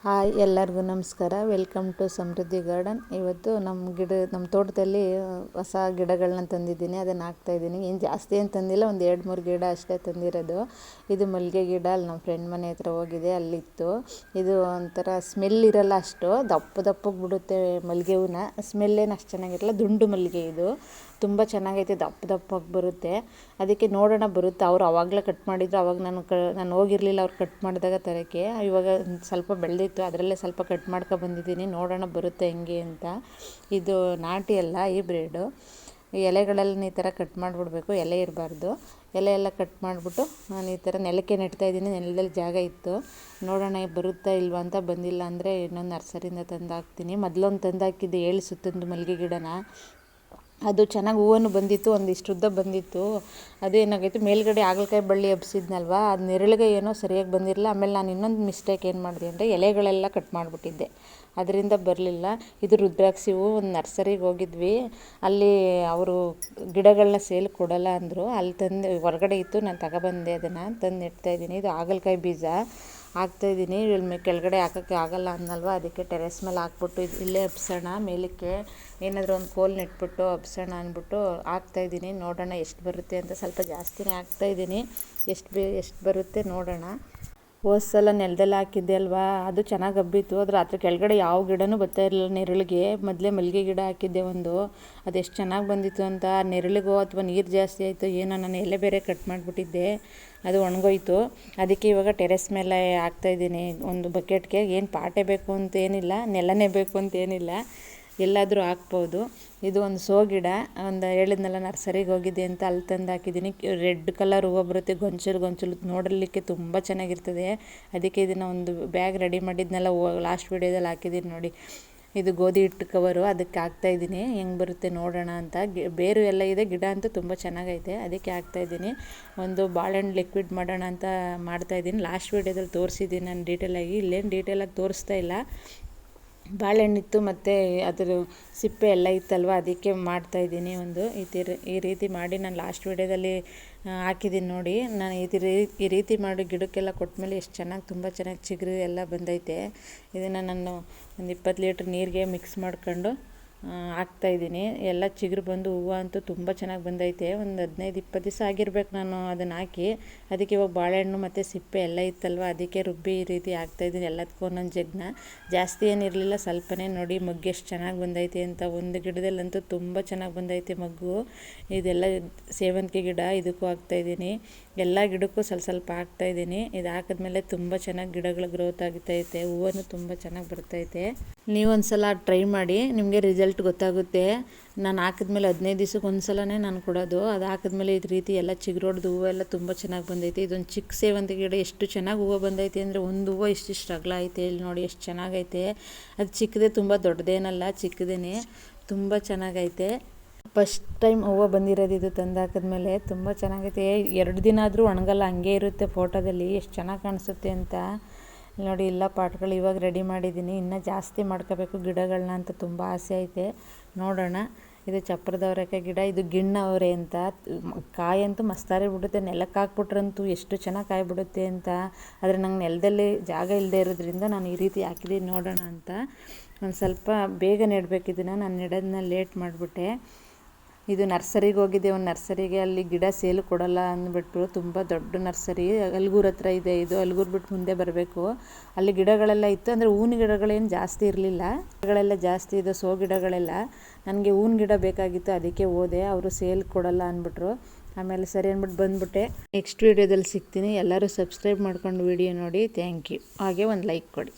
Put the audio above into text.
Hi, ಎಲ್ಲರಿಗೂ ನಮಸ್ಕಾರ. Welcome to Samriddhi garden. ಇವತ್ತು ನಮ್ಮ ತೋಟದಲ್ಲಿ ಹೊಸ ಗಿಡಗಳನ್ನ ತಂದಿದ್ದೀನಿ. ಅದನ್ನು ಹಾಕ್ತಾಯಿದ್ದೀನಿ. ಏನು ಜಾಸ್ತಿ ಏನು ತಂದಿಲ್ಲ, ಒಂದು 2-3 ಗಿಡ ಅಷ್ಟೇ ತಂದಿರೋದು. ಇದು ಮಲ್ಲಿಗೆ ಗಿಡ. ಅಲ್ಲಿ ನಮ್ಮ ಫ್ರೆಂಡ್ ಮನೆ ಹತ್ರ ಹೋಗಿದೆ, ಅಲ್ಲಿತ್ತು. ಇದು ಒಂಥರ ಸ್ಮೆಲ್ ಇರಲ್ಲ, ಅಷ್ಟು ದಪ್ಪಗೆ ಬಿಡುತ್ತೆ ಮಲ್ಲಿಗೆ ಹೂನ. ಸ್ಮೆಲ್ಲೇನು ಅಷ್ಟು ಚೆನ್ನಾಗಿರಲ್ಲ. ದುಂಡು ಮಲ್ಲಿಗೆ ಇದು ತುಂಬ ಚೆನ್ನಾಗೈತೆ, ದಪ್ಪಗೆ ಬರುತ್ತೆ. ಅದಕ್ಕೆ ನೋಡೋಣ ಬರುತ್ತೆ. ಅವ್ರು ಆವಾಗಲೇ ಕಟ್ ಮಾಡಿದ್ರು. ಅವಾಗ ನಾನು ಹೋಗಿರಲಿಲ್ಲ ಅವ್ರು ಕಟ್ ಮಾಡಿದಾಗ ತರೋಕ್ಕೆ. ಇವಾಗ ಸ್ವಲ್ಪ ಬೆಳೆದಿತ್ತು, ಅದರಲ್ಲೇ ಸ್ವಲ್ಪ ಕಟ್ ಬಂದಿದ್ದೀನಿ. ನೋಡೋಣ ಬರುತ್ತೆ ಹೆಂಗೆ ಅಂತ. ಇದು ನಾಟಿ ಅಲ್ಲ, ಹೈಬ್ರಿಡು. ಎಲೆಗಳೆಲ್ಲ ಈ ಥರ ಕಟ್ ಮಾಡಿಬಿಡ್ಬೇಕು, ಎಲೆ ಇರಬಾರ್ದು. ಎಲೆ ಎಲ್ಲ ಕಟ್ ಮಾಡಿಬಿಟ್ಟು ನಾನು ಈ ಥರ ನೆಲಕ್ಕೆ ನೆಡ್ತಾಯಿದ್ದೀನಿ. ನೆಲದಲ್ಲಿ ಜಾಗ ಇತ್ತು. ನೋಡೋಣ ಬರುತ್ತಾ ಇಲ್ವಾ ಅಂತ. ಬಂದಿಲ್ಲ ಅಂದರೆ ಇನ್ನೊಂದು ನರ್ಸರಿಯಿಂದ ತಂದು ಹಾಕ್ತೀನಿ. ಮೊದಲೊಂದು ತಂದು ಹಾಕಿದ್ದೆ 7 ಸುತ್ತಂದು ಮಲ್ಲಿಗೆ ಗಿಡನ. ಅದು ಚೆನ್ನಾಗಿ ಹೂವನ್ನು ಬಂದಿತ್ತು, ಒಂದಿಷ್ಟು ಉದ್ದ ಬಂದಿತ್ತು. ಅದು ಏನಾಗೈತೆ, ಮೇಲ್ಗಡೆ ಹಾಗಲಕಾಯಿ ಬಳ್ಳಿ ಹಬ್ಸಿದ್ನಲ್ವ, ಅದು ನೆರಳಿಗೆ ಏನೋ ಸರಿಯಾಗಿ ಬಂದಿರಲಿಲ್ಲ. ಆಮೇಲೆ ನಾನು ಇನ್ನೊಂದು ಮಿಸ್ಟೇಕ್ ಏನು ಮಾಡಿದೆ ಅಂದರೆ ಎಲೆಗಳೆಲ್ಲ ಕಟ್ ಮಾಡಿಬಿಟ್ಟಿದ್ದೆ, ಅದರಿಂದ ಬರಲಿಲ್ಲ. ಇದು ರುದ್ರಾಕ್ಷಿ ಹೂವು. ಒಂದು ನರ್ಸರಿಗೆ ಹೋಗಿದ್ವಿ, ಅಲ್ಲಿ ಅವರು ಗಿಡಗಳನ್ನ ಸೇಲ್ ಕೊಡೋಲ್ಲ ಅಂದರು. ಅಲ್ಲಿ ತಂದು ಹೊರಗಡೆ ಇತ್ತು, ನಾನು ತಗೊಬಂದೆ. ಅದನ್ನು ತಂದು ನೆಡ್ತಾಯಿದ್ದೀನಿ. ಇದು ಹಾಗಲಕಾಯಿ ಬೀಜ ಹಾಕ್ತಾಯಿದ್ದೀನಿ. ಇಲ್ಲಿ ಕೆಳಗಡೆ ಹಾಕೋಕ್ಕೆ ಆಗಲ್ಲ ಅನ್ನಲ್ವ, ಅದಕ್ಕೆ ಟೆರೆಸ್ ಮೇಲೆ ಹಾಕ್ಬಿಟ್ಟು ಇಲ್ಲೇ ಹಬ್ಸೋಣ, ಮೇಲಕ್ಕೆ ಏನಾದರೂ ಒಂದು ಕೋಲ್ ನೆಟ್ಬಿಟ್ಟು ಹಬ್ಸೋಣ ಅಂದ್ಬಿಟ್ಟು ಹಾಕ್ತಾಯಿದ್ದೀನಿ. ನೋಡೋಣ ಎಷ್ಟು ಬರುತ್ತೆ ಅಂತ. ಸ್ವಲ್ಪ ಜಾಸ್ತಿನೇ ಹಾಕ್ತಾಯಿದ್ದೀನಿ. ಎಷ್ಟು ಬರುತ್ತೆ ನೋಡೋಣ. ಹೋದ ಸಲ ನೆಲದಲ್ಲಿ ಹಾಕಿದ್ದೆ ಅಲ್ವಾ, ಅದು ಚೆನ್ನಾಗಿ ಹಬ್ಬಿತ್ತು. ಅದ್ರ ಹತ್ರ ಕೆಳಗಡೆ ಯಾವ ಗಿಡನೂ ಬರ್ತಾ ಇರಲಿಲ್ಲ ನೆರಳಿಗೆ. ಮೊದಲೇ ಮಲ್ಲಿಗೆ ಗಿಡ ಹಾಕಿದ್ದೆ ಒಂದು, ಅದು ಎಷ್ಟು ಚೆನ್ನಾಗಿ ಬಂದಿತ್ತು ಅಂತ. ನೆರಳಿಗೋ ಅಥವಾ ನೀರು ಜಾಸ್ತಿ ಆಯಿತು ಏನೋ, ನಾನು ಎಲೆ ಬೇರೆ ಕಟ್ ಮಾಡಿಬಿಟ್ಟಿದ್ದೆ, ಅದು ಒಣಗೋಯ್ತು. ಅದಕ್ಕೆ ಇವಾಗ ಟೆರೆಸ್ ಮೇಲೆ ಹಾಕ್ತಾಯಿದ್ದೀನಿ ಒಂದು ಬಕೆಟ್ಗೆ. ಏನು ಪಾಟೇ ಬೇಕು ಅಂತ ಏನಿಲ್ಲ, ನೆಲನೇ ಬೇಕು ಅಂತ ಏನಿಲ್ಲ, ಎಲ್ಲಾದರೂ ಹಾಕ್ಬೋದು. ಇದು ಒಂದು ಸೋ ಗಿಡ. ಒಂದು ಹೇಳಿದ್ನಲ್ಲ ನರ್ಸರಿಗೆ ಹೋಗಿದ್ದೆ ಅಂತ, ಅಲ್ಲಿ ತಂದು ಹಾಕಿದ್ದೀನಿ. ರೆಡ್ ಕಲರ್ ಹೂವು ಬರುತ್ತೆ, ಗೊಂಚಲು ನೋಡಲಿಕ್ಕೆ ತುಂಬ ಚೆನ್ನಾಗಿರ್ತದೆ. ಅದಕ್ಕೆ ಇದನ್ನು ಒಂದು ಬ್ಯಾಗ್ ರೆಡಿ ಮಾಡಿದ್ನೆಲ್ಲ ಲಾಸ್ಟ್ ವೀಡಿಯೋದಲ್ಲಿ ಹಾಕಿದ್ದೀನಿ ನೋಡಿ. ಇದು ಗೋಧಿ ಹಿಟ್ಟು ಕವರು, ಅದಕ್ಕೆ ಹಾಕ್ತಾಯಿದ್ದೀನಿ. ಹೆಂಗೆ ಬರುತ್ತೆ ನೋಡೋಣ ಅಂತ. ಬೇರು ಎಲ್ಲ ಇದೆ, ಗಿಡ ಅಂತೂ ತುಂಬ ಚೆನ್ನಾಗೈತೆ, ಅದಕ್ಕೆ ಹಾಕ್ತಾಯಿದ್ದೀನಿ. ಒಂದು ಬಾಳೆಹಣ್ಣು ಲಿಕ್ವಿಡ್ ಮಾಡೋಣ ಅಂತ ಮಾಡ್ತಾಯಿದ್ದೀನಿ. ಲಾಸ್ಟ್ ವೀಡಿಯೋದಲ್ಲಿ ತೋರಿಸಿದ್ದೀನಿ ನಾನು ಡೀಟೇಲಾಗಿ. ಇಲ್ಲೇನು ಡೀಟೇಲಾಗಿ ತೋರಿಸ್ತಾ ಇಲ್ಲ. ಬಾಳೆಹಣ್ಣಿತ್ತು ಮತ್ತು ಅದ್ರ ಸಿಪ್ಪೆ ಎಲ್ಲ ಇತ್ತಲ್ವ, ಅದಕ್ಕೆ ಮಾಡ್ತಾಯಿದ್ದೀನಿ. ಈ ರೀತಿ ಮಾಡಿ ನಾನು ಲಾಸ್ಟ್ ವೀಡಿಯೋದಲ್ಲಿ ಹಾಕಿದ್ದೀನಿ ನೋಡಿ. ನಾನು ಈ ರೀತಿ ಮಾಡಿ ಗಿಡಕ್ಕೆಲ್ಲ ಕೊಟ್ಟಮೇಲೆ ಎಷ್ಟು ಚೆನ್ನಾಗಿ, ತುಂಬ ಚೆನ್ನಾಗಿ ಚಿಗುರು ಎಲ್ಲ ಬಂದೈತೆ. ಇದನ್ನು ನಾನು ಒಂದು 20 ಲೀಟ್ರ್ ನೀರಿಗೆ ಮಿಕ್ಸ್ ಮಾಡ್ಕೊಂಡು ಹಾಕ್ತಾಯಿದ್ದೀನಿ. ಎಲ್ಲ ಚಿಗುರು ಬಂದು ಹೂವು ಅಂತೂ ತುಂಬ ಚೆನ್ನಾಗಿ ಬಂದೈತೆ. ಒಂದು 15-20 ದಿವಸ ಆಗಿರ್ಬೇಕು ನಾನು ಅದನ್ನು ಹಾಕಿ. ಅದಕ್ಕೆ ಇವಾಗ ಬಾಳೆಹಣ್ಣು ಮತ್ತು ಸಿಪ್ಪೆ ಎಲ್ಲ ಇತ್ತಲ್ವ, ಅದಕ್ಕೆ ರುಬ್ಬಿ ಈ ರೀತಿ ಹಾಕ್ತಾಯಿದ್ದೀನಿ. ಎಲ್ಲದಕ್ಕೂ ಒಂದೊಂದು ಜಗ್ನ. ಜಾಸ್ತಿ ಏನಿರಲಿಲ್ಲ, ಸ್ವಲ್ಪನೇ. ನೋಡಿ ಮಗ್ಗು ಎಷ್ಟು ಚೆನ್ನಾಗಿ ಬಂದೈತೆ ಅಂತ. ಒಂದು ಗಿಡದಲ್ಲಂತೂ ತುಂಬ ಚೆನ್ನಾಗಿ ಬಂದೈತೆ ಮಗ್ಗು. ಇದೆಲ್ಲ ಸೇವಂತಿಗೆ ಗಿಡ, ಇದಕ್ಕೂ ಹಾಕ್ತಾಯಿದ್ದೀನಿ. ಎಲ್ಲ ಗಿಡಕ್ಕೂ ಸ್ವಲ್ಪ ಹಾಕ್ತಾಯಿದ್ದೀನಿ. ಇದು ಹಾಕಿದ್ಮೇಲೆ ತುಂಬ ಚೆನ್ನಾಗಿ ಗಿಡಗಳು ಗ್ರೋತ್ ಆಗ್ತೈತೆ. ಹೂವನ್ನು ತುಂಬ ಚೆನ್ನಾಗಿ ಬರ್ತೈತೆ. ನೀವೊಂದು ಸಲ ಟ್ರೈ ಮಾಡಿ, ನಿಮಗೆ ರಿಸಲ್ಟ್ ಗೊತ್ತಾಗುತ್ತೆ. ನಾನು ಹಾಕಿದ್ಮೇಲೆ 15 ದಿವ್ಸಕ್ಕೆ ಒಂದು ಸಲನೇ ನಾನು ಕೊಡೋದು. ಅದು ಹಾಕಿದ್ಮೇಲೆ ಈ ರೀತಿ ಎಲ್ಲ ಚಿಗುರೊಡ್ದು ಹೂವೆಲ್ಲ ತುಂಬ ಚೆನ್ನಾಗಿ ಬಂದೈತೆ. ಇದೊಂದು ಚಿಕ್ಕ ಸೇವಂತಿಗೆ ಗಿಡ ಎಷ್ಟು ಚೆನ್ನಾಗಿ ಹೂವು ಬಂದೈತೆ ಅಂದರೆ, ಒಂದು ಹೂವು ಇಷ್ಟಿಷ್ಟು ಅಗಲ ಐತೆ. ಇಲ್ಲಿ ನೋಡಿ ಎಷ್ಟು ಚೆನ್ನಾಗೈತೆ. ಅದು ಚಿಕ್ಕದೇ, ತುಂಬ ದೊಡ್ಡದೇನಲ್ಲ, ಚಿಕ್ಕದೇ, ತುಂಬ ಚೆನ್ನಾಗೈತೆ. ಫಸ್ಟ್ ಟೈಮ್ ಹೂವು ಬಂದಿರೋದು ಇದು ತಂದು ಹಾಕಿದ್ಮೇಲೆ. ತುಂಬ ಚೆನ್ನಾಗೈತೆ. 2 ದಿನ ಆದರೂ ಒಣಗಲ್ಲ, ಹಂಗೆ ಇರುತ್ತೆ. ಫೋಟೋದಲ್ಲಿ ಎಷ್ಟು ಚೆನ್ನಾಗಿ ಕಾಣಿಸುತ್ತೆ ಅಂತ ನೋಡಿ. ಎಲ್ಲ ಪಾಟ್ಗಳು ಇವಾಗ ರೆಡಿ ಮಾಡಿದ್ದೀನಿ. ಇನ್ನೂ ಜಾಸ್ತಿ ಮಾಡ್ಕೋಬೇಕು ಗಿಡಗಳನ್ನ ಅಂತ ತುಂಬ ಆಸೆ ಐತೆ. ನೋಡೋಣ. ಇದು ಚಪ್ರದವರೆಕಾಯಿ ಗಿಡ. ಇದು ಗಿಣ್ಣ ಅವರೆ ಅಂತ. ಕಾಯಂತೂ ಮಸ್ತಾರಿ ಬಿಡುತ್ತೆ. ನೆಲಕ್ಕೆ ಹಾಕ್ಬಿಟ್ರಂತೂ ಎಷ್ಟು ಚೆನ್ನಾಗಿ ಕಾಯಿ ಬಿಡುತ್ತೆ ಅಂತ. ಆದರೆ ನಂಗೆ ನೆಲದಲ್ಲಿ ಜಾಗ ಇಲ್ಲದೆ ಇರೋದ್ರಿಂದ ನಾನು ಈ ರೀತಿ ಹಾಕಿದ್ದೀನಿ. ನೋಡೋಣ ಅಂತ. ಒಂದು ಸ್ವಲ್ಪ ಬೇಗ ನೆಡಬೇಕು ಇದನ್ನು. ನಾನು ನೆಡೋದನ್ನ ಲೇಟ್ ಮಾಡಿಬಿಟ್ಟೆ. ಇದು ನರ್ಸರಿಗೆ ಹೋಗಿದ್ದೆ, ಒಂದು ನರ್ಸರಿಗೆ. ಅಲ್ಲಿ ಗಿಡ ಸೇಲು ಕೊಡೋಲ್ಲ ಅಂದ್ಬಿಟ್ಟು, ತುಂಬ ದೊಡ್ಡ ನರ್ಸರಿ ಅಲ್ಗೂರು ಹತ್ರ ಇದೆ. ಇದು ಅಲ್ಗೂರು ಬಿಟ್ಟು ಮುಂದೆ ಬರಬೇಕು. ಅಲ್ಲಿ ಗಿಡಗಳೆಲ್ಲ ಇತ್ತು, ಅಂದರೆ ಹೂವಿನ ಗಿಡಗಳೇನು ಜಾಸ್ತಿ ಇರಲಿಲ್ಲ. ಗಿಡಗಳೆಲ್ಲ ಜಾಸ್ತಿ ಇದೆ, ಸೋ ಗಿಡಗಳೆಲ್ಲ. ನನಗೆ ಹೂವಿನ ಗಿಡ ಬೇಕಾಗಿತ್ತು, ಅದಕ್ಕೆ ಹೋದೆ. ಅವರು ಸೇಲ್ ಕೊಡೋಲ್ಲ ಅಂದ್ಬಿಟ್ರು. ಆಮೇಲೆ ಸರಿ ಅಂದ್ಬಿಟ್ಟು ಬಂದುಬಿಟ್ಟೆ. ನೆಕ್ಸ್ಟ್ ವೀಡಿಯೋದಲ್ಲಿ ಸಿಗ್ತೀನಿ. ಎಲ್ಲರೂ ಸಬ್ಸ್ಕ್ರೈಬ್ ಮಾಡ್ಕೊಂಡು ವೀಡಿಯೋ ನೋಡಿ. Thank you. ಹಾಗೆ ಒಂದು ಲೈಕ್ ಕೊಡಿ.